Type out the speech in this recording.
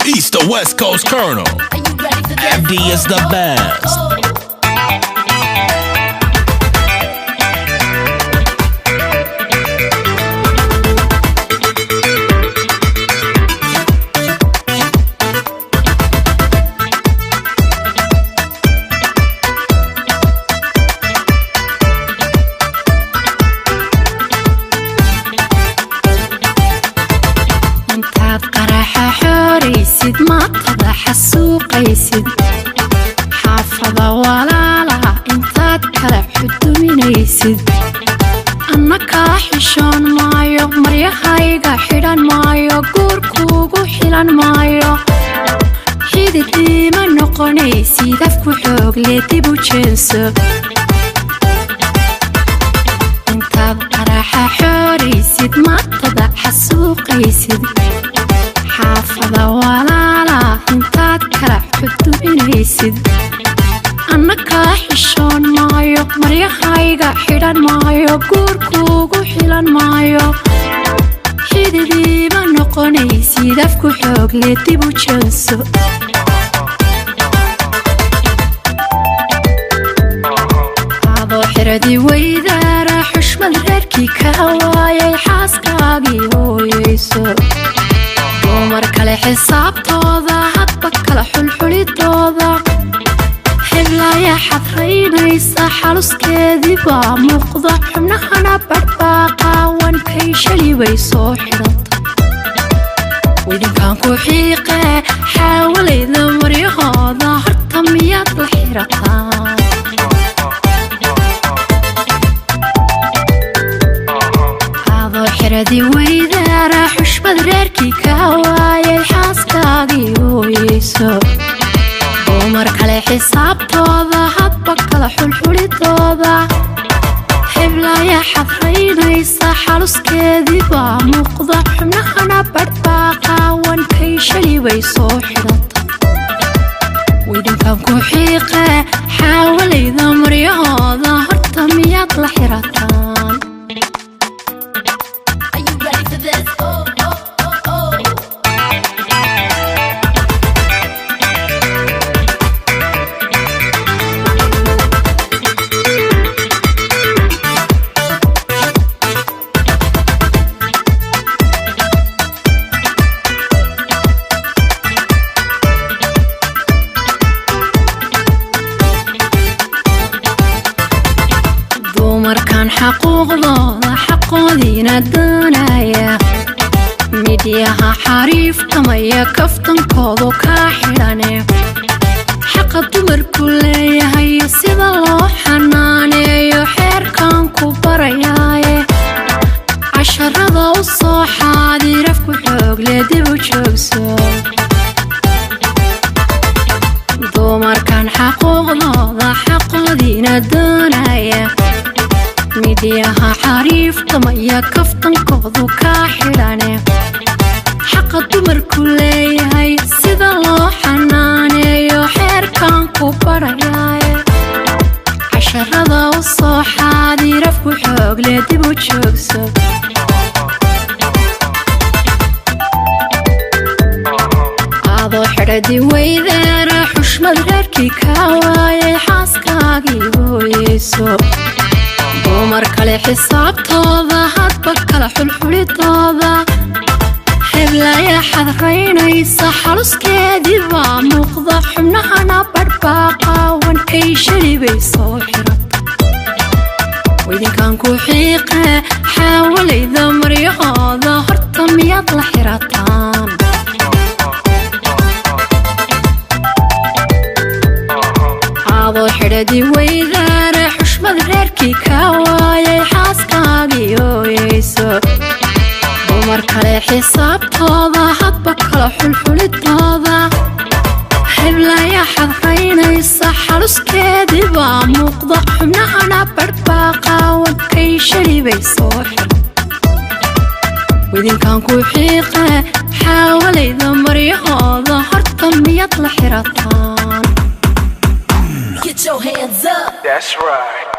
East or West Coast Colonel. MD is the best. ما تضح السوقيسد حافظة ولا لا انتاد كلا حدو منيسد أنك حشان مايو مريحايقا حيران مايو قوركوغو حيران مايو حيد ديما نقونيسي دفكو حوق ليتيبو جنسو انتاد قراحة حوريسد ما تضح السوقيسد حافظة ولا لا انتاد كلا حدو منيسد أنك حشان مايو مريحايقا حيران مايو قوركوغو حيران مايو حيد ديما نقونيسي دفكو حوق ليتيبو جنسو عضو حردي ويدارا حشمد غيركي كهوايا حاسكاقي هويسو dumar kale xisaabtooda hadba kala xulxulidooda xilaya xadraynaysa xaluskeedii baa muuqda xubnahana badhbaaqaawan kay shali way soo xidhanta widinkaan ku xiiqe xaawalayda maryahooda horta miyaad la xirataan adoo xiradii weydaara xushmad reerkii kawaayay xaaskaagii hooyeyso dumar kale xisaabtooda hadba kala xulxulidooda xiblaya xadraynaysa xaluskeedii baa muuqda xubnahana badhbaaqaawan kay shali way soo xidhanta widinkaan ku xiiqe xaawalayda maryahooda horta miyaad la xirataan dumarkan xaquuqdooda xaqoodiina doonaya midyaha xariiftamaya kaftankoodu kaa xidhane xaqa dumarku leeyahay sida loo xanaaneeyo xeerkan ku barayaaye casharada u soo xaadirafku xoogle dib u joogso dumarkan xaquuqdooda xaqoodiina doonaya midyaha xariiftamaya kaftankoodu kaa xidhane xaqa dumarku leeyahay sida loo xanaaneeyo xeerkan ku barayaaye casharada u soo xaadirafku xoogle dib u joogso adoo xidhadii weydaara xushmad reerkii kawaayay xaaskaagii hooyeyso dumar kale xisaabtooda hadba kala xulxulidooda xiblaya xadraynaysa xaluskeedii baa muuqda xubnahana badhbaaqaawan kay shali bay soo xidhanta widinkaan ku xiiqe xaawalayda maryahooda horta miyaad la xirataan adoo xidhadii weydaara xushmad reerkii kawaayay xaaskaagii hooyeyso dumar kale xisaabtooda hadba kala xulxulidooda xiblaya xadraynaysa xaluskeedii baa muuqda xubnahana badhbaaqaawan kay shali bay soo xidhan widinkaan ku xiiqe xaawalayda maryahooda horta miyaad la xirataan Get your hands up. That's right.